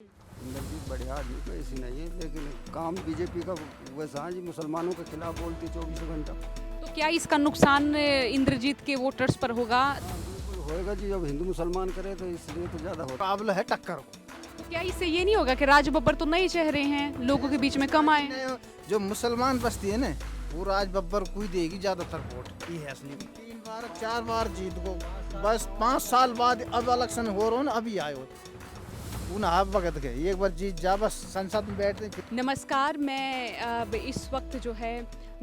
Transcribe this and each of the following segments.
इंद्रजीत बढ़िया आदमी तो ऐसी नहीं है, लेकिन काम बीजेपी का वैसा है जी, मुसलमानों के खिलाफ बोलती 24 घंटा। तो क्या इसका नुकसान इंद्रजीत के वोटर्स पर होगा? हाँ बिल्कुल होएगा जी, जब हिंदू मुसलमान करे तो इसलिए तो ज़्यादा होगा। मुकाबला है टक्कर को। तो क्या इससे ये नहीं होगा कि राज बब्बर तो नए चेहरे हैं, लोगों के बीच में कम आए? जो मुसलमान बस्ती है ना, वो राज बब्बर को ही देगी ज्यादातर वोट। ये है असली 3 बार 4 बार जीत को, बस 5 साल बाद अब इलेक्शन हो रहा ना, अभी आयो उन्हें वक्त गए, एक बार जीत जा, बस संसद में बैठते। नमस्कार, मैं अब इस वक्त जो है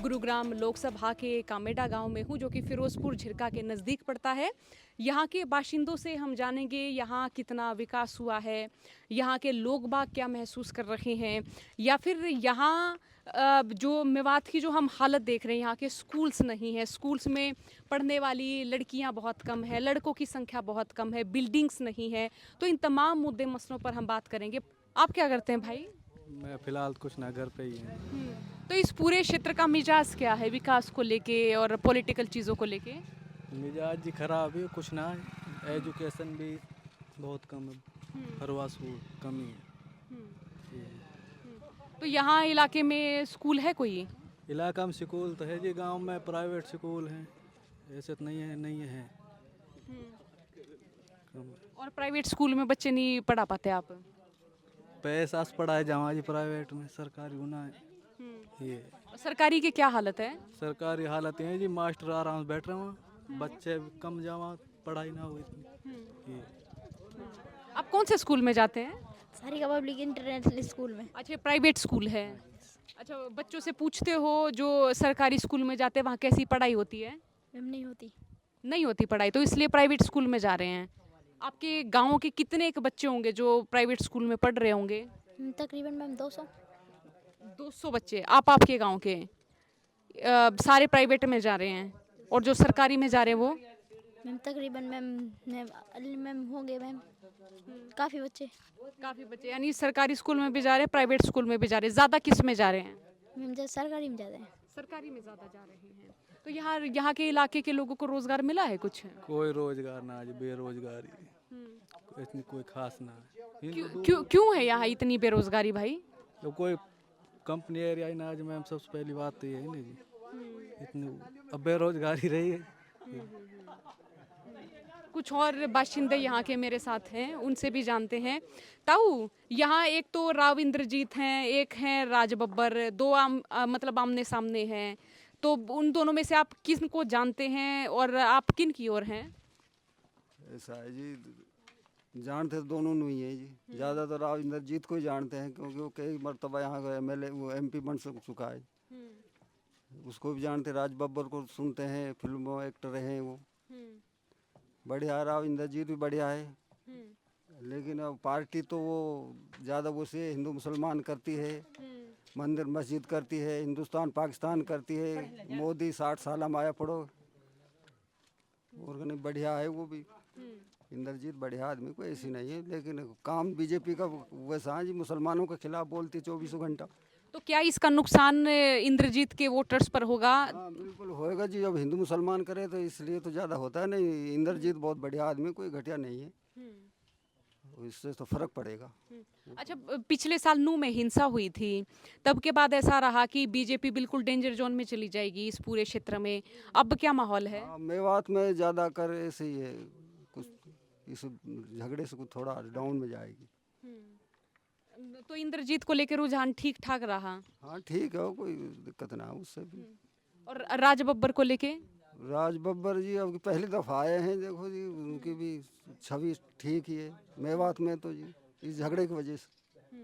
गुरुग्राम लोकसभा के कामेडा गांव में हूं, जो कि फिरोजपुर झिरका के नज़दीक पड़ता है। यहाँ के बाशिंदों से हम जानेंगे यहाँ कितना विकास हुआ है, यहाँ के लोग बाग क्या महसूस कर रहे हैं, या फिर यहाँ जो मेवात की जो हम हालत देख रहे हैं, यहाँ के स्कूल्स नहीं है, स्कूल्स में पढ़ने वाली लड़कियाँ बहुत कम है, लड़कों की संख्या बहुत कम है, बिल्डिंग्स नहीं है। तो इन तमाम मुद्दे मसलों पर हम बात करेंगे। आप क्या करते हैं भाई? मैं फिलहाल कुछ ना, घर पे ही है। तो इस पूरे क्षेत्र का मिजाज क्या है विकास को लेके और पॉलिटिकल चीज़ों को लेके? मिजाज जी खराब है, कुछ ना है। एजुकेशन भी बहुत कम है, हरवासू कमी है। ये तो यहाँ इलाके में स्कूल है कोई? इलाका में स्कूल तो है जी, गांव में प्राइवेट स्कूल हैं, ऐसे तो नहीं है कम। और प्राइवेट स्कूल में बच्चे नहीं पढ़ा पाते आप? पैसा से पढ़ाए जावा जी प्राइवेट में, सरकारी होना है। ये सरकारी की क्या हालत है? सरकारी हालत है जी, मास्टर आराम से बैठ रहे वहाँ, बच्चे कम जावा, पढ़ाई ना हो इतनी। ये आप कौन से स्कूल में जाते हैं? सारिका पब्लिक इंटरनेशनल स्कूल में। अच्छा, प्राइवेट स्कूल है। अच्छा, बच्चों से पूछते हो जो सरकारी स्कूल में जाते हैं वहाँ कैसी पढ़ाई होती है? मैम नहीं होती। नहीं होती पढ़ाई, तो इसलिए प्राइवेट स्कूल में जा रहे हैं। आपके गाँव के कितने एक बच्चे होंगे जो प्राइवेट स्कूल में पढ़ रहे होंगे? तकरीबन मैम 200। 200 बच्चे आपके गांव के सारे प्राइवेट में जा रहे हैं, और जो सरकारी में जा रहे हैं वो? मैम तकरीबन मैम होंगे मैम काफ़ी बच्चे। काफ़ी बच्चे, यानी सरकारी स्कूल में भी जा रहे हैं, प्राइवेट स्कूल में भी जा रहे हैं। ज़्यादा किस में जा रहे हैं? मैम जैसे सरकारी में ज़्यादा है। सरकारी में ज़्यादा जा रहे हैं। तो यहाँ के इलाके के लोगों को रोज़गार मिला है कुछ? कोई रोजगार ना, आज बेरोजगारी इतनी कोई खास ना है। क्यों है यहाँ इतनी बेरोजगारी भाई? तो कोई कंपनी एरिया ही ना, आज मैम सबसे पहली बात तो ये है ना जी, इतनी अब बेरोजगारी रही है। कुछ और बाशिंदे यहाँ के मेरे साथ हैं, उनसे भी जानते हैं। ताऊ, यहाँ एक तो राव इंद्रजीत हैं, एक हैं राज बब्बर, दो मतलब आमने सामने हैं। तो उन दोनों में से आप किन को जानते हैं और आप किन की ओर हैं? ऐसा है जी, जानते तो दोनों नहीं है जी, ज़्यादा तो राव इंद्रजीत को ही जानते हैं, क्योंकि वो कई मरतबा यहाँ का एमएलए वो एमपी बन चुका है। उसको भी जानते, राज बब्बर को सुनते हैं, फिल्मों एक्टर हैं वो, बढ़िया। राव इंद्रजीत भी बढ़िया है, लेकिन अब पार्टी तो वो ज़्यादा वो से हिंदू मुसलमान करती है, मंदिर मस्जिद करती है, हिंदुस्तान पाकिस्तान करती है, मोदी 60 साल में आया पड़ो, और नहीं बढ़िया है वो भी। इंद्रजीत बढ़िया आदमी, कोई ऐसी नहीं है, लेकिन काम बीजेपी का वैसा है जी, मुसलमानों के खिलाफ बोलती 24 घंटा। तो क्या इसका नुकसान इंद्रजीत के वोटर्स पर होगा? हाँ बिल्कुल होएगा जी, जब हिंदू मुसलमान करे तो इसलिए तो ज़्यादा होता है। नहीं, इंद्रजीत बहुत बढ़िया आदमी, कोई घटिया नहीं है, इससे तो फर्क पड़ेगा। अच्छा, पिछले साल नू में हिंसा हुई थी, तब के बाद ऐसा रहा कि बीजेपी बिल्कुल डेंजर जोन में चली जाएगी इस पूरे क्षेत्र में। अब क्या माहौल है? हाँ, मेवात में ज़्यादा कर ऐसे ही है, कुछ इस झगड़े से कुछ थोड़ा डाउन में जाएगी। तो इंद्रजीत को लेकर रुझान ठीक ठाक रहा? हाँ ठीक है, कोई दिक्कत ना है उससे भी। और राज बब्बर को लेके? राज बब्बर जी अब पहली दफ़ा आए हैं, देखो जी उनकी भी छवि ठीक ही है मेवात में, तो जी इस झगड़े की वजह से।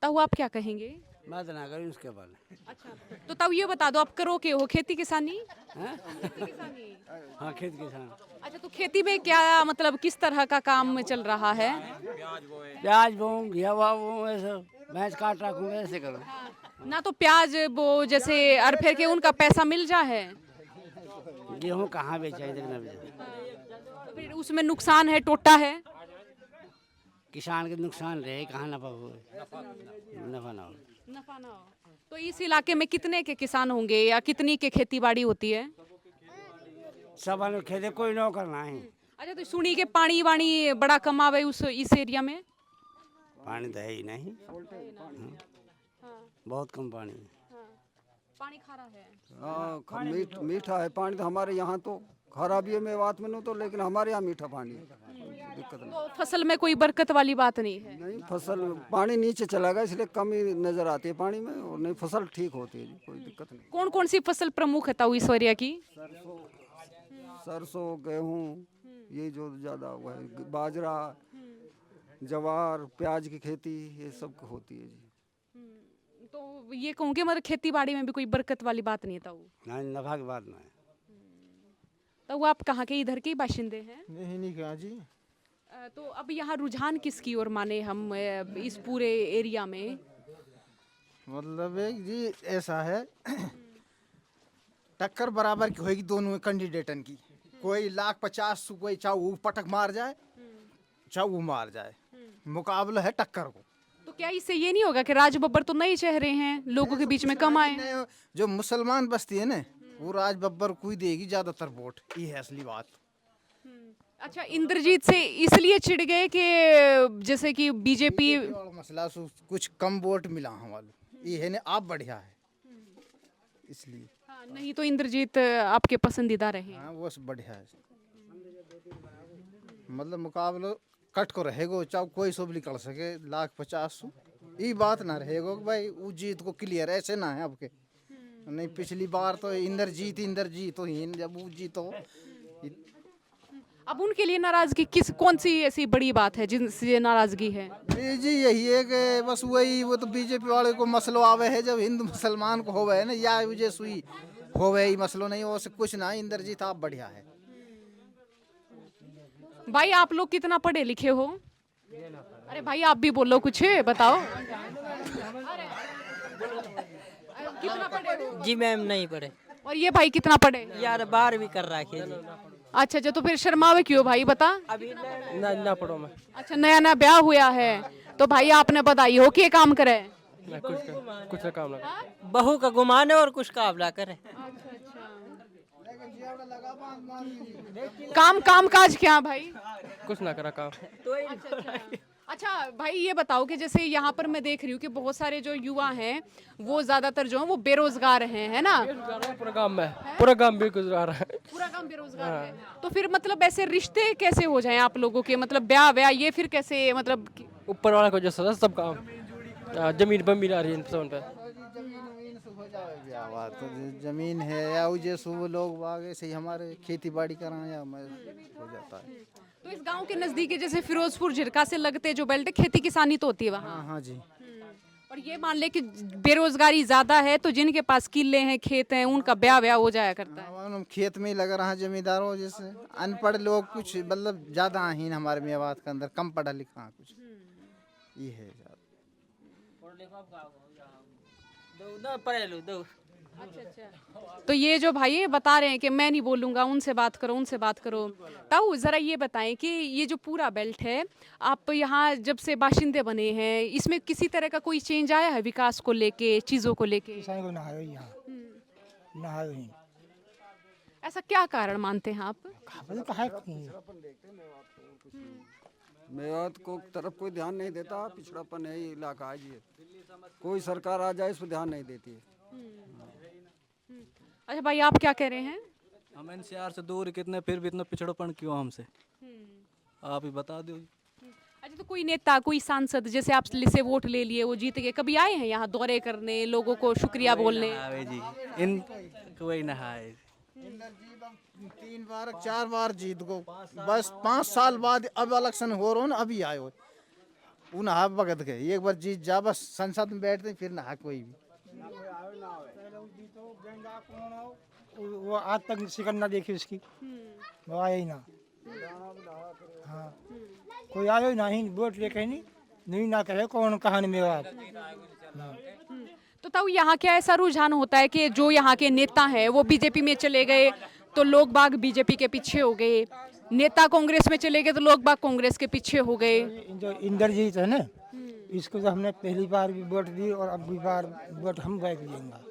तब आप क्या कहेंगे? मैं तो ना करूँ उसके बारे। अच्छा, तो तब ये बता दो, आप करो के हो खेती किसानी? हाँ, खेत किसान। अच्छा, तो खेती में क्या मतलब किस तरह का काम चल रहा है? प्याज बोऊँ, घिया बोऊँ, ऐसा भैंस काट रखूँ, ऐसे करूँ। ना तो प्याज वो जैसे अरफेर के उनका पैसा मिल जा है, गेहूँ कहाँ बेचा, इधर ना बेचा। फिर उसमें नुकसान है, टोटा है। किसान के नुकसान रहे, कहाँ नफा हो, नफा ना हो। नफा ना हो। तो इस इलाके में कितने के किसान होंगे या कितनी के खेती बाड़ी होती है? सब खेते कोई न करना है। अच्छा, तो सुनी के पानी वाणी बड़ा कम आवे उस इस एरिया में? पानी तो है ही नहीं, हाँ, बहुत कम पानी है। हाँ। पानी खारा है। हाँ मीठा है पानी तो हमारे यहाँ तो खारा भी है मेवात में तो, लेकिन हमारे यहाँ मीठा पानी है, दिक्कत नहीं। तो फसल में कोई बरकत वाली बात नहीं है। नहीं फसल पानी नीचे चला गया इसलिए कमी नजर आती है पानी में, और नहीं फसल ठीक होती है जी, कोई दिक्कत नहीं। कौन कौन सी फसल प्रमुख है ताऊ इस वरिया की? सरसों गेहूँ ये जो ज़्यादा हुआ है, बाजरा जवार प्याज की खेती ये सब होती है जी। तो ये कहूँगे मतलब खेती बाड़ी में भी कोई बरकत वाली बात नहीं है ताऊ। ना नफा की बात ना है। तो आप कहाँ के, इधर के ही बाशिंदे हैं? यही नहीं कहा जी। तो अब यहाँ रुझान किसकी ओर माने हम इस पूरे एरिया में? मतलब एक जी ऐसा है टक्कर बराबर की होगी दोनों कैंडिडेटन की। कोई 1,50,000 कोई चाहे वो पटक मार जाए चाहे वो मार जाए, मुकाबला है टक्कर को। तो क्या इससे ये नहीं होगा कि राज बब्बर तो नए चेहरे हैं, लोगों के बीच में कम आए? जो मुसलमान बस्ती है ना वो राज बब्बर को ही देगी ज्यादातर वोट, ये है असली बात। अच्छा, इंद्रजीत से इसलिए चिढ़ गए कि जैसे कि बीजेपी और मसला कुछ कम वोट मिला हमारे ये है ना, आप बढ़िया है इसलिए। हाँ, नहीं तो इंद्रजीत आपके पसंदीदा रहे। हाँ वो बढ़िया है, मतलब मुकाबला कट को रहेगा, चाहे कोई सो भी निकल सके 1,50,000 ये बात ना रहेगा कि भाई वो जीत को क्लियर ऐसे ना है आपके। नहीं पिछली बार तो इंद्रजीत तो ही जब वो जीतो। अब उनके लिए नाराजगी कौन सी ऐसी बड़ी बात है जिनसे नाराजगी है? जी यही है कि बस वही वो तो बीजेपी वाले को मसलो आवे है, जब हिंदू मुसलमान को होवे है ना या वजह सुई होवे ही मसलो नहीं, वो से कुछ ना। इंद्रजीत आप बढ़िया है। भाई आप लोग कितना पढ़े लिखे हो? अरे भाई आप भी बोलो कुछ, बताओ। कितना पढ़े हो? जी मैम नहीं पढ़े और ये भाई कितना पढ़े? यार, 12वीं कर रखी है जी। अच्छा अच्छा, तो फिर शर्मावे क्यों भाई, बता। अभी ना पढ़ो मैं। अच्छा, नया नया ब्याह हुआ है तो भाई आपने बताई हो कि ये काम करे? कुछ काम ना, बहू का गुमान है और कुछ काम ना करे। काम काज क्या भाई? कुछ ना करा काम। अच्छा भाई ये बताओ कि जैसे यहाँ पर मैं देख रही हूँ कि बहुत सारे जो युवा हैं वो ज्यादातर जो है वो बेरोजगार हैं, है ना? पूरा काम भी गुजरार है। पूरा काम बेरोजगार है। तो फिर मतलब ऐसे रिश्ते कैसे हो जाएं आप लोगों के, मतलब ब्याह व्याह ये फिर कैसे, मतलब ऊपर वाला को जैसा सब काम, जमीन बमीन आ रही है इन पे। तो जमीन है या वो जैसे वो लोग बाग ऐसे ही हमारे खेती बाड़ी कराएं या हो जाता है। तो इस गांव के नजदीक है, जैसे फिरोजपुर झिरका से लगते जो बेल्ट है, खेती किसानी तो होती है वहाँ। हाँ जी। और ये मान ले कि बेरोजगारी ज्यादा है तो जिनके पास किले हैं खेत हैं उनका ब्याह व्याह हो जाया करता है। हम खेत में ही लगा रहा जमींदारों जैसे अनपढ़ लोग कुछ मतलब ज्यादा ही हमारे मेवात के अंदर कम पढ़ा लिखा कुछ ये है अच्छा अच्छा। तो ये जो भाई ये बता रहे हैं कि मैं नहीं बोलूंगा, उनसे बात करो। ताऊ जरा ये बताएं कि ये जो पूरा बेल्ट है, आप यहाँ जब से बाशिंदे बने हैं इसमें किसी तरह का कोई चेंज आया है विकास को लेके, चीजों को लेके? ऐसा क्या कारण मानते हैं आप? मेवात को तरफ कोई ध्यान नहीं देता, पिछड़ापन है ये इलाका है जी, कोई सरकार आ जाए इस पर ध्यान नहीं देती है। अच्छा भाई आप क्या कह रहे हैं? हम एनसीआर से दूर कितने, फिर भी इतना पिछड़ोपन क्यों हमसे, आप ही बता दो। अच्छा, तो कोई नेता कोई सांसद जैसे आप से वोट ले लिए, वो जीत गए, कभी आए हैं यहाँ दौरे करने, लोगों को शुक्रिया बोलने? जी इन कोई ना है। 3 बार 4 बार जीत गो, बस 5 साल बाद अब इलेक्शन हो रहा ना अभी आए हो उन हा भगत गए, एक बार जीत जा बस संसद में बैठते फिर ना कोई भी। वो आज तक शिकन ना देखी उसकी, वो आया ही ना। हाँ कोई आयो ही नहीं, वोट लेके नहीं ना कहे कौन कहानी में बात। तो तब यहाँ क्या ऐसा रुझान होता है कि जो यहाँ के नेता हैं वो बीजेपी में चले गए तो लोग बाग बीजेपी के पीछे हो गए, नेता कांग्रेस में चले गए तो लोग बाग कांग्रेस के पीछे हो गए? जो इंद्रजीत है ना, इसको तो हमने पहली बार भी वोट दी और अब भी बार वोट हम बैठ लेंगे,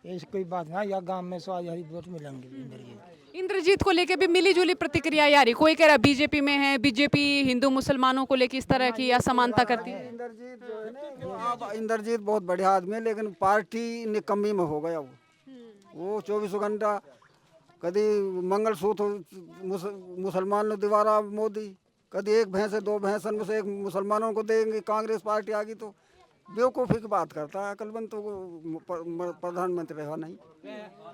ऐसी कोई बात ना, या गांव में 100,000 वोट मिलेंगे इंद्रजीत। इंद्रजीत को लेके भी मिली जुली प्रतिक्रिया आ रही, कोई कह रहा बीजेपी में है, बीजेपी हिंदू मुसलमानों को लेके इस तरह की असमानता करती है। इंद्रजीत जो है ना, अब इंद्रजीत बहुत बढ़िया आदमी है, लेकिन पार्टी निकम्मी में हो गया वो 24 घंटा कभी मंगलसूत्र मुसलमान ने दीवारा मोदी, कभी एक भैंस है 2 भैंसन में से एक मुसलमानों को देंगे, कांग्रेस पार्टी आ गई तो बेवकूफ़ी की बात करता है, अकलमंद तो प्रधानमंत्री रहा नहीं।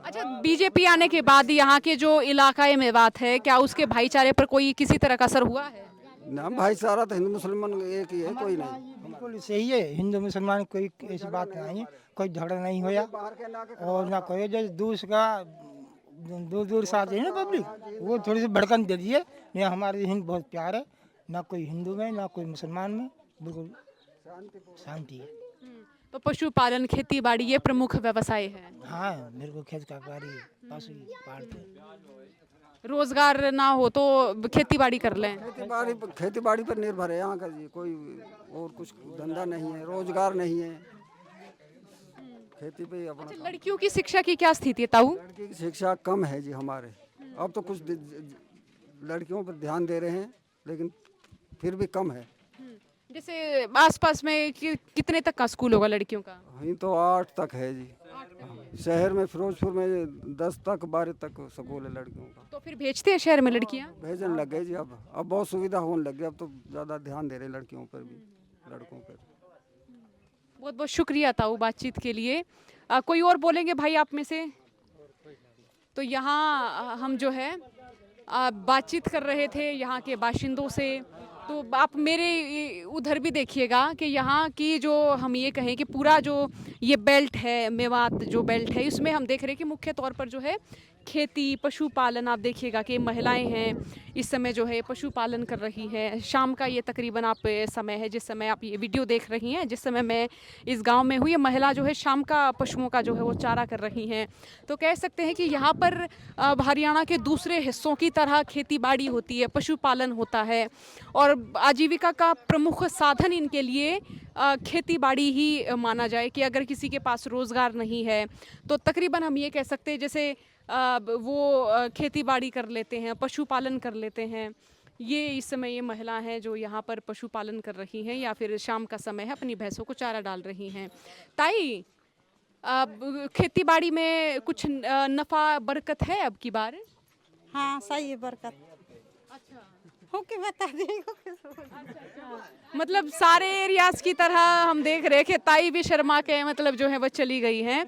अच्छा, बीजेपी आने के बाद यहाँ के जो इलाकाई मेवात है, क्या उसके भाईचारे पर कोई किसी तरह का असर हुआ है? ना भाईचारा तो हिंदू मुसलमान एक ही है, कोई नहीं। बिल्कुल सही है, हिंदू मुसलमान कोई ऐसी बात नहीं है, कोई झगड़ा नहीं होया और ना कोई जैसे दूर दूर से आते हैं ना पब्लिक, वो थोड़ी सी भड़कन दे दिए। नहीं, हमारे हिंद बहुत प्यार है, ना कोई हिंदू में ना कोई मुसलमान में, बिल्कुल शांति है। तो पशुपालन, खेती बाड़ी ये प्रमुख व्यवसाय है। हाँ, मेरे को खेत का बाड़ी पशु पालते हैं। रोजगार ना हो तो खेती बाड़ी कर लें। खेती बाड़ी पर निर्भर है यहाँ का जी, कोई और कुछ धंधा नहीं है, रोजगार नहीं है, खेती पे ही अपना। अच्छा, लड़कियों की शिक्षा की क्या स्थिति है ताऊ? लड़की की शिक्षा कम है जी हमारे, अब तो कुछ लड़कियों पर ध्यान दे रहे हैं, लेकिन फिर भी कम है। जैसे आसपास में कितने तक का स्कूल होगा लड़कियों का? वहीं तो 8 तक है जी, शहर में फिरोजपुर में 10 तक 12 तक स्कूल है लड़कियों का। तो फिर भेजते हैं शहर में लड़कियां? भेजने लग गए जी, अब बहुत सुविधा होने लग गई, अब तो ज़्यादा ध्यान दे रहे लड़कियों पर भी, लड़कों पर। बहुत बहुत शुक्रिया ताऊ बातचीत के लिए। कोई और बोलेंगे भाई आप में से? तो यहाँ हम जो है बातचीत कर रहे थे यहाँ के बाशिंदों से, तो आप मेरे उधर भी देखिएगा कि यहाँ की जो हम ये कहें कि पूरा जो ये बेल्ट है, मेवात जो बेल्ट है, इसमें हम देख रहे हैं कि मुख्य तौर पर जो है खेती, पशुपालन, आप देखिएगा कि महिलाएं हैं इस समय जो है पशुपालन कर रही हैं। शाम का ये तकरीबन आप समय है जिस समय आप ये वीडियो देख रही हैं, जिस समय मैं इस गांव में हूँ, ये महिला जो है शाम का पशुओं का जो है वो चारा कर रही हैं। तो कह सकते हैं कि यहाँ पर हरियाणा के दूसरे हिस्सों की तरह खेती बाड़ी होती है, पशुपालन होता है और आजीविका का प्रमुख साधन इनके लिए खेती बाड़ी ही माना जाए कि अगर किसी के पास रोज़गार नहीं है तो तकरीबन हम ये कह सकते हैं जैसे वो खेती बाड़ी कर लेते हैं, पशुपालन कर लेते हैं। ये इस समय ये महिला हैं जो यहाँ पर पशुपालन कर रही हैं या फिर शाम का समय है अपनी भैंसों को चारा डाल रही हैं। ताई, खेती बाड़ी में कुछ नफ़ा बरकत है अब की बार? हाँ, सही है बरकत। अच्छा, होके बता देगा। मतलब सारे एरियाज की तरह हम देख रहे हैं कि ताई भी शर्मा के मतलब जो है वो चली गई हैं।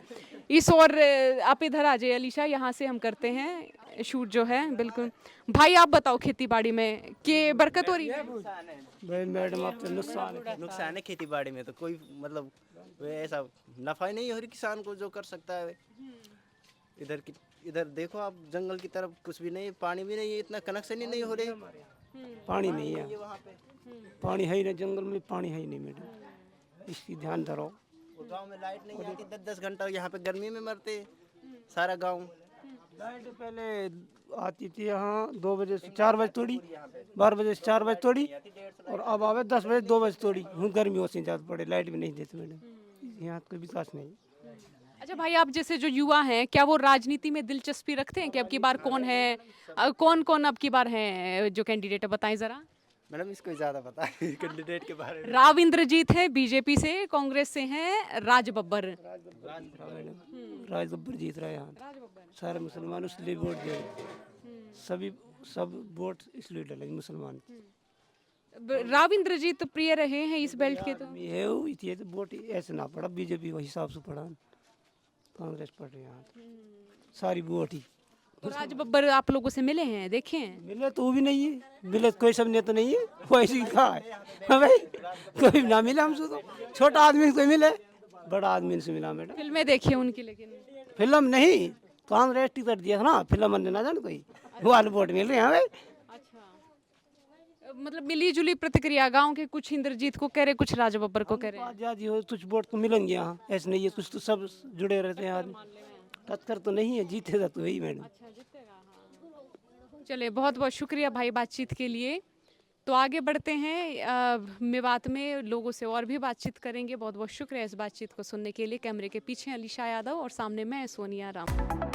इस और आप इधर आ जाइए अलीशा, यहाँ से हम करते हैं शूट जो है। बिल्कुल भाई, आप बताओ खेती बाड़ी में कि बरकत हो रही है? भाई मैडम, आप तो नुकसान है खेती बाड़ी में, तो कोई मतलब ऐसा नफा ही नहीं हो रही किसान को जो कर सकता है। इधर देखो आप, जंगल की तरफ कुछ भी नहीं, पानी भी नहीं है, इतना कनेक्शन ही नहीं हो रही, पानी नहीं है वहाँ पे, पानी है ही नहीं, जंगल में पानी है ही नहीं मैडम, इसकी ध्यान धरो। गांव में लाइट नहीं आती, 10-10 घंटा यहाँ पे गर्मी में मरते सारा गांव। लाइट पहले आती थी यहाँ 2 बजे से 4 बजे थोड़ी, 12 बजे से 4 बजे थोड़ी, और अब आवे 10 बजे 2 बजे थोड़ी। हूँ गर्मियों से ज़्यादा पड़े, लाइट भी नहीं देते मैडम, यहाँ कोई विकास नहीं। अच्छा भाई, आप जैसे जो युवा हैं, क्या वो राजनीति में दिलचस्पी रखते हैं कि अब की बार कौन है, कौन अब की बार है जो कैंडिडेट है, बताएं जरा। मैडम इसको ज़्यादा पता है कैंडिडेट के बारे में। राव इंद्रजीत है बीजेपी से, कांग्रेस से हैं राज बब्बर। राज बब्बर जीत रहा है यहाँ, सारे मुसलमान इसलिए वोट दे, सब वोट इसलिए डाले मुसलमान। राव इंद्रजीत प्रिय रहे हैं इस बेल्ट के, तो ये तो वोट ऐसे ना पड़ा, बीजेपी वही हिसाब से पड़ा, कांग्रेस पड़ रही यहाँ सारी वोट ही। तो राज बब्बर आप लोगों से मिले हैं, देखे हैं? मिले तो वो भी नहीं है, मिले कोई सब नेता नहीं है, वो ऐसे ही कहा है भाई, कोई ना मिले हमसे, तो छोटा आदमी से मिले, बड़ा आदमी से मिला मैडम। फिल्में देखी उनकी, लेकिन फिल्म नहीं, कांग्रेस टिकट दिया था ना, फिल्म ना जान कोई, वो वाले वोट मिल रहे हैं भाई। अच्छा, मतलब मिली जुली प्रतिक्रिया, गांव के कुछ इंद्रजीत को कह रहे, कुछ राज बब्बर को कह रहे। आजादी हो कुछ वोट तो मिलेंगे यहाँ, ऐसे नहीं है, कुछ तो सब जुड़े रहते हैं आदमी, टक्कर तो नहीं है, जीतेगा तो वही मैडम। चले, बहुत बहुत शुक्रिया भाई बातचीत के लिए। तो आगे बढ़ते हैं, मेवात में लोगों से और भी बातचीत करेंगे। बहुत बहुत शुक्रिया इस बातचीत को सुनने के लिए। कैमरे के पीछे अलीशा यादव और सामने मैं सोनिया राम।